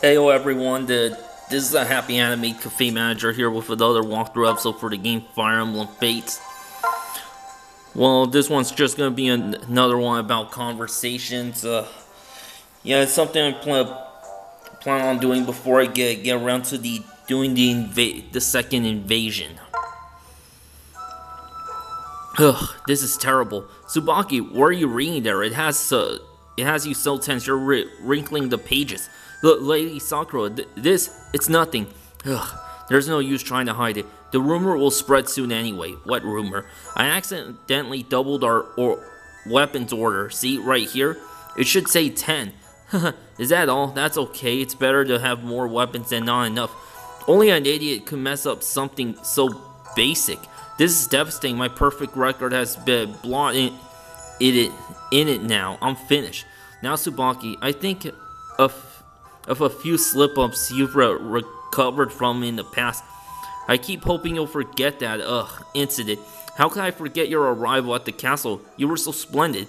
Heyo everyone, this is a Happy Anime Cafe Manager here with another walkthrough episode for the game Fire Emblem Fates. Well, this one's just gonna be another one about conversations. Yeah, it's something I plan on doing before I get around to doing the second invasion. Ugh, this is terrible. Tsubaki, what are you reading there? It has you so tense. You're wrinkling the pages. Look, Lady Sakura, it's nothing. Ugh, there's no use trying to hide it. The rumor will spread soon anyway. What rumor? I accidentally doubled our weapons order. See, right here? It should say 10. Is that all? That's okay. It's better to have more weapons than not enough. Only an idiot could mess up something so basic. This is devastating. My perfect record has been blotted in it now. I'm finished. Now, Tsubaki, I think of a few slip-ups you've recovered from in the past. I keep hoping you'll forget that, incident. How can I forget your arrival at the castle? You were so splendid.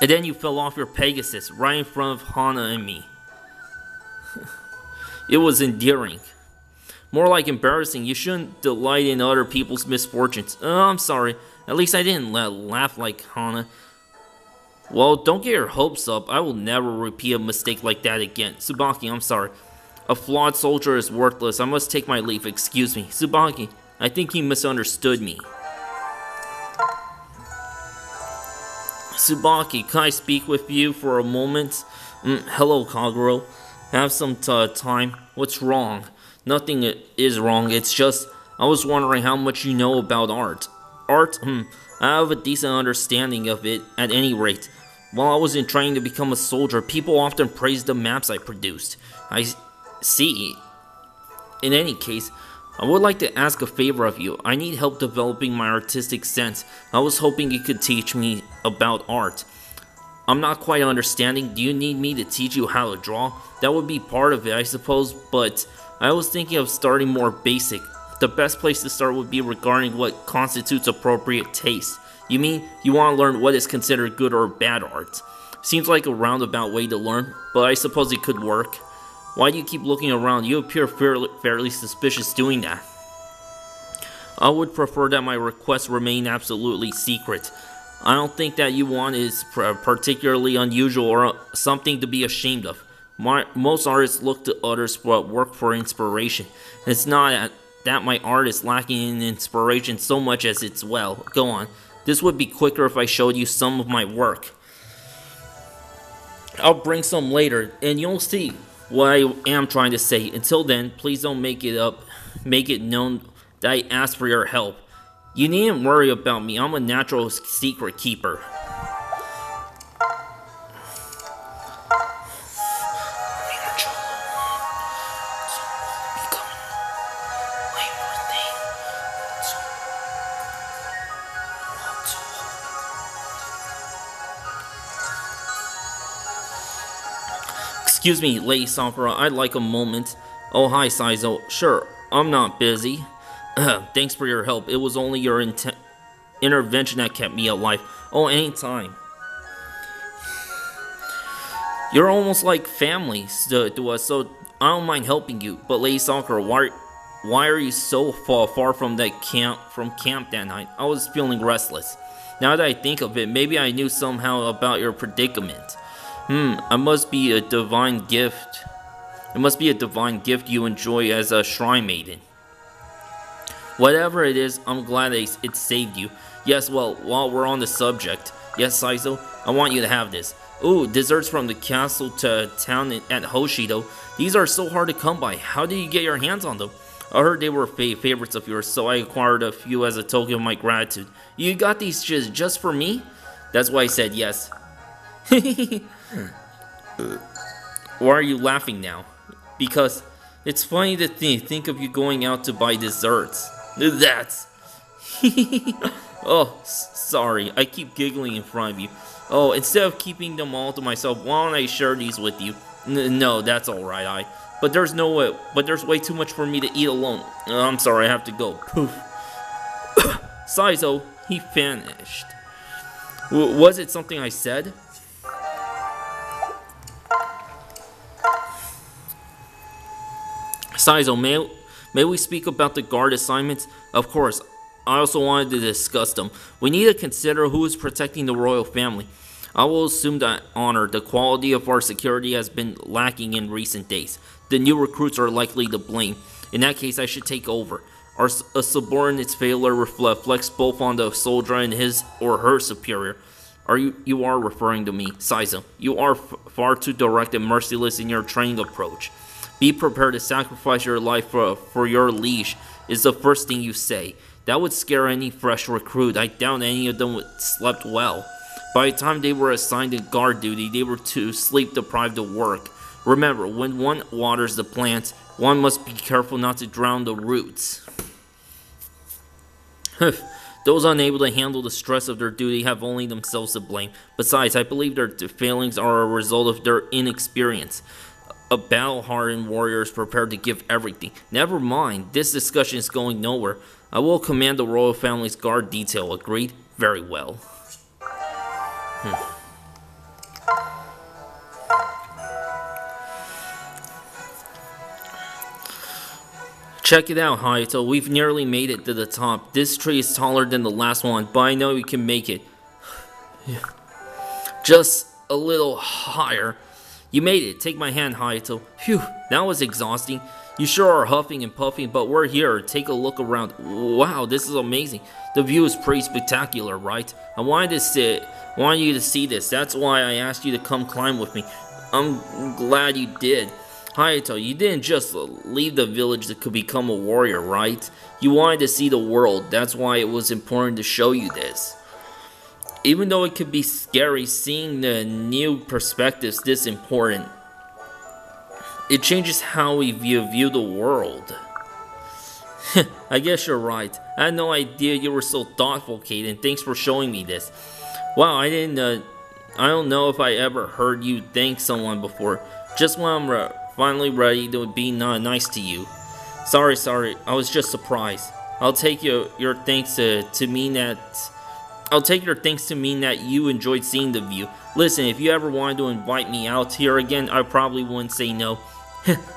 And then you fell off your Pegasus, right in front of Hana and me. It was endearing. More like embarrassing. You shouldn't delight in other people's misfortunes. I'm sorry. At least I didn't laugh like Hana. Well, don't get your hopes up. I will never repeat a mistake like that again. Tsubaki, I'm sorry. A flawed soldier is worthless. I must take my leave. Excuse me. Tsubaki, I think he misunderstood me. Tsubaki, can I speak with you for a moment? Hello, Kaguro. Have some time. What's wrong? Nothing is wrong. It's just, I was wondering how much you know about art. Art? I have a decent understanding of it, at any rate. While I was in training to become a soldier, people often praised the maps I produced. I see. In any case, I would like to ask a favor of you. I need help developing my artistic sense. I was hoping you could teach me about art. I'm not quite understanding. Do you need me to teach you how to draw? That would be part of it, I suppose, but I was thinking of starting more basic. The best place to start would be regarding what constitutes appropriate taste. You mean you want to learn what is considered good or bad art? Seems like a roundabout way to learn, but I suppose it could work. Why do you keep looking around? You appear fairly suspicious doing that. I would prefer that my request remain absolutely secret. I don't think that you want is particularly unusual or something to be ashamed of. Most artists look to others for work for inspiration. It's not that my art is lacking in inspiration so much as it's well. Go on. This would be quicker if I showed you some of my work. I'll bring some later, and you'll see what I am trying to say. Until then, please don't make it known that I asked for your help. You needn't worry about me. I'm a natural secret keeper. Excuse me, Lady Sakura, I'd like a moment. Oh, hi, Saizo. Sure, I'm not busy. Thanks for your help. It was only your intervention that kept me alive. Oh, anytime. You're almost like family to us, so I don't mind helping you. But Lady Sakura, why are you so far from camp that night? I was feeling restless. Now that I think of it, maybe I knew somehow about your predicament. I must be a divine gift. It must be a divine gift you enjoy as a shrine maiden. Whatever it is, I'm glad it saved you. Yes, well, while we're on the subject, yes, Saizo, I want you to have this. Ooh, desserts from the castle to town at Hoshido. These are so hard to come by. How did you get your hands on them? I heard they were favorites of yours, so I acquired a few as a token of my gratitude. You got these just for me? That's why I said yes. Why are you laughing now? Because it's funny to think of you going out to buy desserts. That's... Oh, sorry. I keep giggling in front of you. Oh, instead of keeping them all to myself, why don't I share these with you? No, that's alright, But there's way too much for me to eat alone. I'm sorry, I have to go. Poof. Saizo, he vanished. Was it something I said? Saizo, may we speak about the guard assignments? Of course. I also wanted to discuss them. We need to consider who is protecting the royal family. I will assume that the quality of our security has been lacking in recent days. The new recruits are likely to blame. In that case, I should take over. A subordinate's failure reflects both on the soldier and his or her superior. You are referring to me, Saizo. You are far too direct and merciless in your training approach. Be prepared to sacrifice your life for your liege is the first thing you say. That would scare any fresh recruit. I doubt any of them slept well. By the time they were assigned to guard duty, they were too sleep-deprived to work. Remember, when one waters the plants, one must be careful not to drown the roots. Those unable to handle the stress of their duty have only themselves to blame. Besides, I believe their failings are a result of their inexperience. A battle-hardened warrior is prepared to give everything. Never mind, this discussion is going nowhere. I will command the royal family's guard detail. Agreed? Very well. Check it out, Hayato. We've nearly made it to the top. This tree is taller than the last one, but I know you can make it. Just a little higher. You made it. Take my hand, Hayato. Phew, that was exhausting. You sure are huffing and puffing, but we're here. Take a look around. Wow, this is amazing. The view is pretty spectacular, right? I wanted you to see this. That's why I asked you to come climb with me. I'm glad you did. Hayato, you didn't just leave the village to become a warrior, right? You wanted to see the world. That's why it was important to show you this. Even though it could be scary, seeing the new perspectives this important, it changes how we view the world. I guess you're right. I had no idea you were so thoughtful, Kaden. Thanks for showing me this. Wow, I don't know if I ever heard you thank someone before. Just when I'm finally ready to be nice to you. Sorry, I was just surprised. I'll take your thanks to mean that... I'll take your thanks to mean that you enjoyed seeing the view. Listen, if you ever wanted to invite me out here again, I probably wouldn't say no.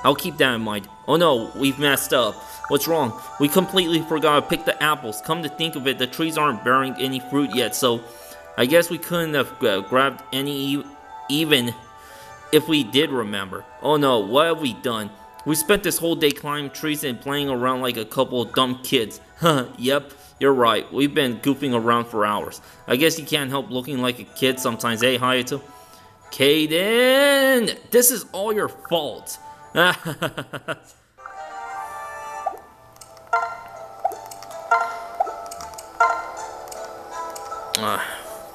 I'll keep that in mind. Oh no, we've messed up. What's wrong? We completely forgot to pick the apples. Come to think of it, the trees aren't bearing any fruit yet, so I guess we couldn't have grabbed any even if we did remember. Oh no, what have we done? We spent this whole day climbing trees and playing around like a couple of dumb kids. Yep, you're right. We've been goofing around for hours. I guess you can't help looking like a kid sometimes, eh, Hayato? Kaden! This is all your fault.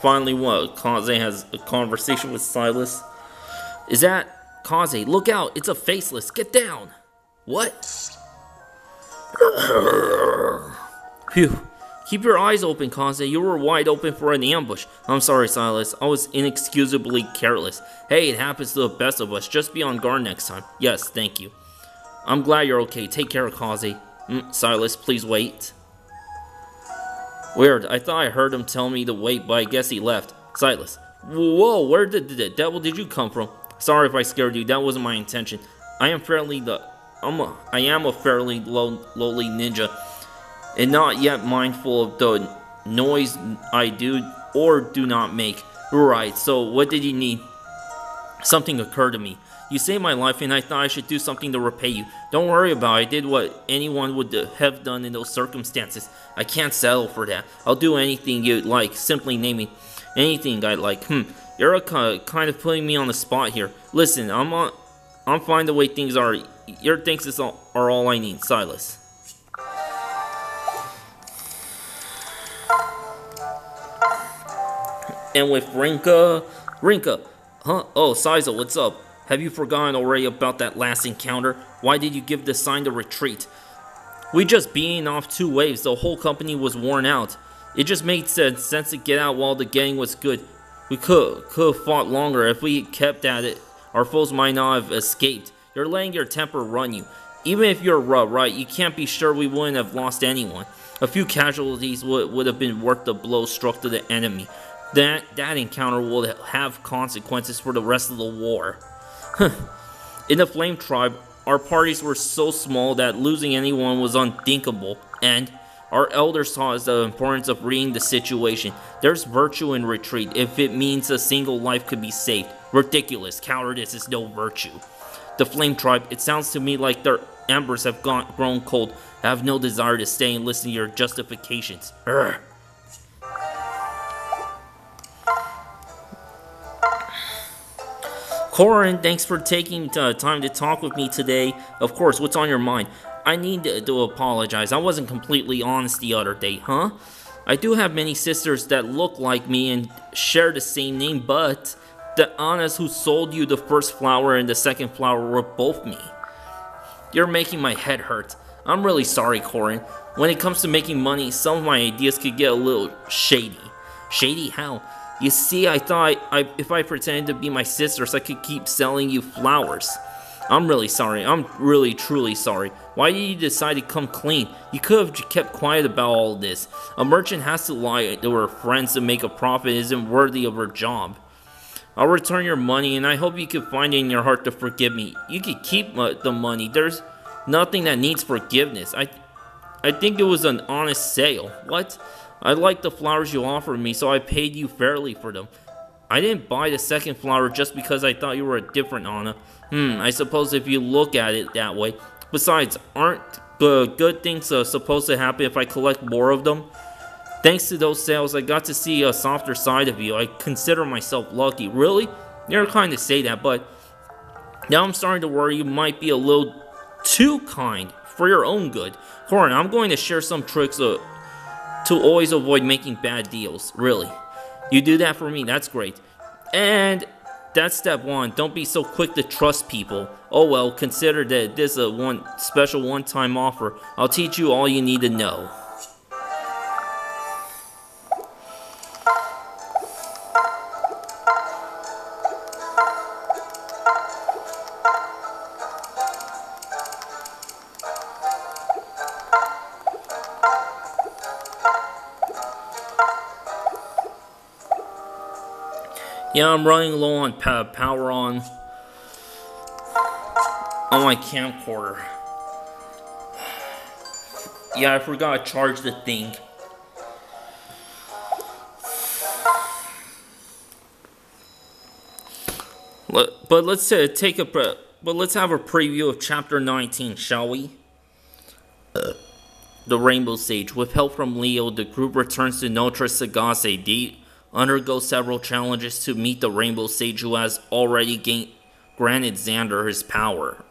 Finally, what? Kaze has a conversation with Silas. Is that Kaze? Look out! It's a faceless. Get down! What? Phew. Keep your eyes open, Kaze. You were wide open for an ambush. I'm sorry, Silas. I was inexcusably careless. Hey, it happens to the best of us. Just be on guard next time. Yes, thank you. I'm glad you're okay. Take care, Kaze. Silas, please wait. Weird. I thought I heard him tell me to wait, but I guess he left. Silas. Whoa, where the devil did you come from? Sorry if I scared you. That wasn't my intention. I am a fairly lowly ninja, and not yet mindful of the noise I do or do not make. Right, so what did you need? Something occurred to me. You saved my life and I thought I should do something to repay you. Don't worry about it. I did what anyone would have done in those circumstances. I can't settle for that. I'll do anything you'd like. Simply name me. Anything I like. You're kind of putting me on the spot here. Listen, I'm fine the way things are. Your thanks are all I need. Silas. And with Rinka, huh? Oh, Saizo, what's up? Have you forgotten already about that last encounter? Why did you give the sign to retreat? We just beaten off 2 waves. The whole company was worn out. It just made sense to get out while the gang was good. We could have fought longer. If we kept at it, our foes might not have escaped. You're letting your temper run you. Even if you're right, you can't be sure we wouldn't have lost anyone. A few casualties would have been worth the blow struck to the enemy. That encounter will have consequences for the rest of the war. In the Flame Tribe, Our parties were so small that losing anyone was unthinkable, and our elders taught us the importance of reading the situation. There's virtue in retreat if it means a single life could be saved. Ridiculous. Cowardice is no virtue. The Flame Tribe, it sounds to me like their embers have grown cold. I have no desire to stay and listen to your justifications. Urgh. Corin, thanks for taking time to talk with me today. Of course, what's on your mind? I need to apologize. I wasn't completely honest the other day, huh? I do have many sisters that look like me and share the same name, but the Annas who sold you the first flower and the second flower were both me. You're making my head hurt. I'm really sorry, Corin. When it comes to making money, some of my ideas could get a little shady. Shady how? You see, I thought if I pretended to be my sisters, I could keep selling you flowers. I'm really sorry. I'm really, truly sorry. Why did you decide to come clean? You could have kept quiet about all this. A merchant has to lie to her friends to make a profit isn't worthy of her job. I'll return your money, and I hope you can find it in your heart to forgive me. You can keep the money. There's nothing that needs forgiveness. I think it was an honest sale. What? I liked the flowers you offered me, so I paid you fairly for them. I didn't buy the second flower just because I thought you were a different Anna. I suppose if you look at it that way. Besides, aren't good things supposed to happen if I collect more of them? Thanks to those sales, I got to see a softer side of you. I consider myself lucky. Really? You're kind to say that, but now I'm starting to worry you might be a little too kind for your own good. Corin, I'm going to share some tricks to always avoid making bad deals. Really. You do that for me, that's great. And that's step one. Don't be so quick to trust people. Oh well, consider that this is a special one-time offer. I'll teach you all you need to know. Yeah, I'm running low on power on my camcorder. Yeah, I forgot to charge the thing. But let's have a preview of chapter 19, shall we? The Rainbow Sage. With help from Leo, the group returns to Notre Sagase. They undergo several challenges to meet the Rainbow Sage, who has already granted Xander his power.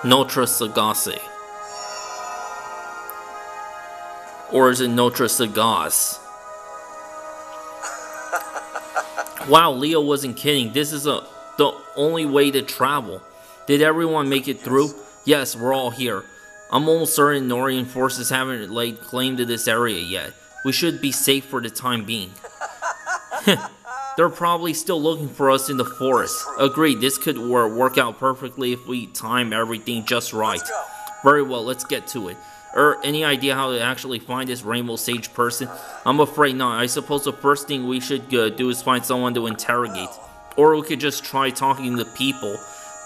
Notre Sagase. Or is it Notre Sagas? Wow, Leo wasn't kidding. This is the only way to travel. Did everyone make it through? Yes, we're all here. I'm almost certain Norian forces haven't laid claim to this area yet. We should be safe for the time being. They're probably still looking for us in the forest. Agreed, this could work out perfectly if we time everything just right. Very well, let's get to it. Any idea how to actually find this Rainbow Sage person? I'm afraid not. I suppose the first thing we should do is find someone to interrogate. Or we could just try talking to people.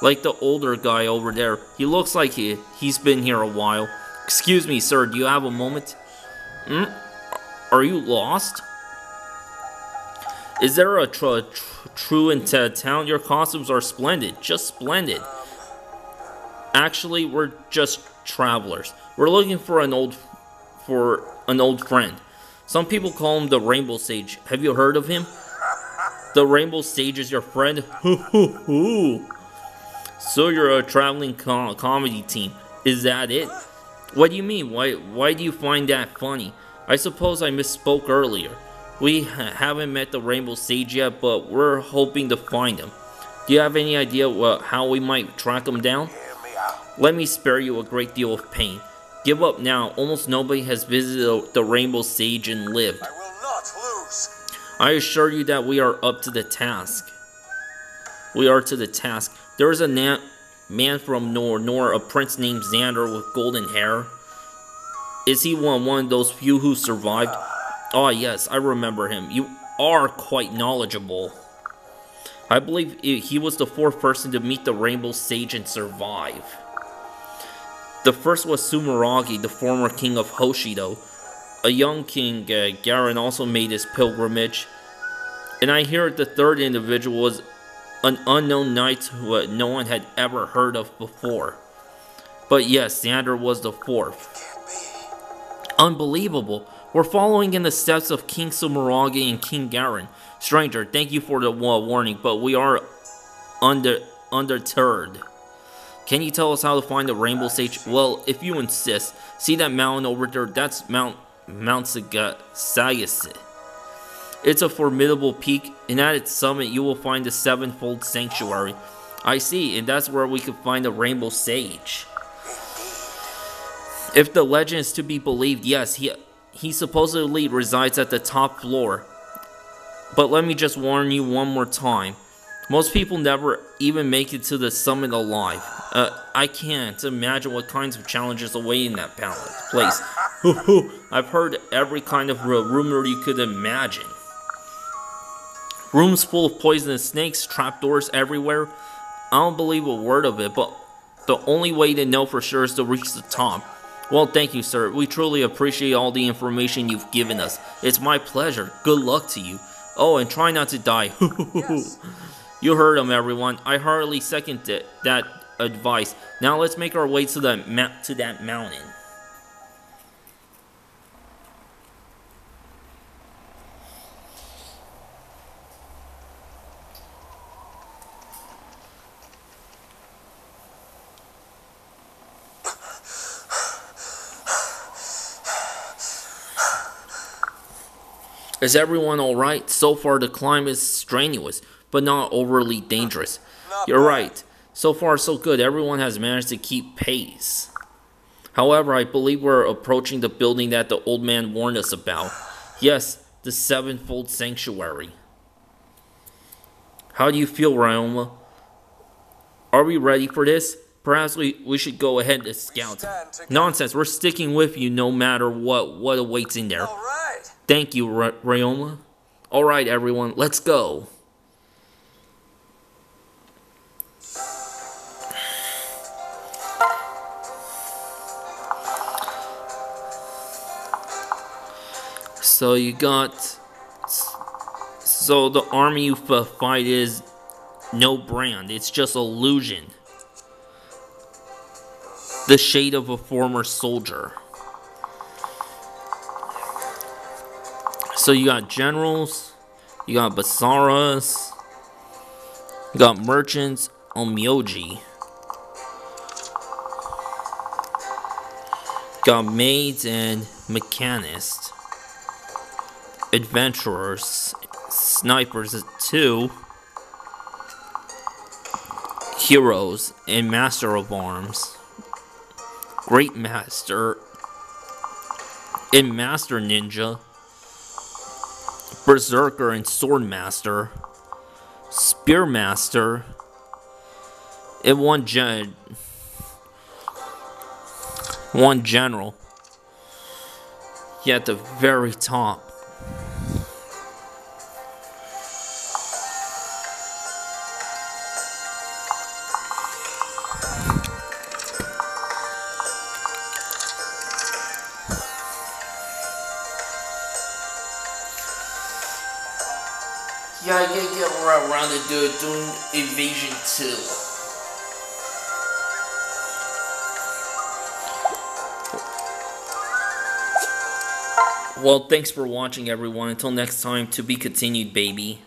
Like the older guy over there. He looks like he's been here a while. Excuse me, sir, do you have a moment? Are you lost? Is there a true in town? Your costumes are splendid, just splendid. Actually, we're just travelers. We're looking for an old friend. Some people call him the Rainbow Sage. Have you heard of him? The Rainbow Sage is your friend? So you're a traveling comedy team. Is that it? What do you mean? Why do you find that funny? I suppose I misspoke earlier. We haven't met the Rainbow Sage yet, but we're hoping to find him. Do you have any idea how we might track him down? Let me spare you a great deal of pain. Give up now. Almost nobody has visited the Rainbow Sage and lived. I will not lose. I assure you that we are up to the task. We are to the task. There is a man from Nor, a prince named Xander with golden hair. Is he one of those few who survived? Oh yes, I remember him. You are quite knowledgeable. I believe he was the fourth person to meet the Rainbow Sage and survive. The first was Sumeragi, the former king of Hoshido. A young king, Garen, also made his pilgrimage. And I hear the third individual was an unknown knight who no one had ever heard of before. But yes, Xander was the fourth. Unbelievable. We're following in the steps of King Sumeragi and King Garen. Stranger, thank you for the warning, but we are undeterred. Can you tell us how to find the Rainbow Sage? Well, if you insist. See that mountain over there? That's Mount Sagase. It's a formidable peak, and at its summit you will find the sevenfold sanctuary. I see, and that's where we could find the Rainbow Sage. If the legend is to be believed, yes, he supposedly resides at the top floor. But let me just warn you one more time. Most people never even make it to the summit alive. I can't imagine what kinds of challenges await in that place. I've heard every kind of rumor you could imagine. Rooms full of poisonous snakes, trapdoors everywhere. I don't believe a word of it, but the only way to know for sure is to reach the top. Well, thank you, sir. We truly appreciate all the information you've given us. It's my pleasure. Good luck to you. Oh, and try not to die. Yes. You heard him, everyone. I heartily second that advice. Now let's make our way to that mountain. Is everyone alright? So far the climb is strenuous, but not overly dangerous. You're right. So far so good. Everyone has managed to keep pace. However, I believe we're approaching the building that the old man warned us about. Yes, the sevenfold sanctuary. How do you feel, Ryoma? Are we ready for this? Perhaps we should go ahead and scout. Nonsense, we're sticking with you no matter what awaits in there. Thank you, Ryoma. Alright, everyone, let's go. So you got... So the army you fight is no brand. It's just illusion. The shade of a former soldier. So you got generals, you got Basaras, you got merchants, Onmyoji. Got maids and mechanists. Adventurers, snipers too. Heroes and master of arms. Great master and master ninja. Berserker and Swordmaster, Spearmaster, and one general. Yeah, at the very top. Yeah, I gotta get around to doing Invasion 2. Well, thanks for watching, everyone. Until next time, to be continued, baby.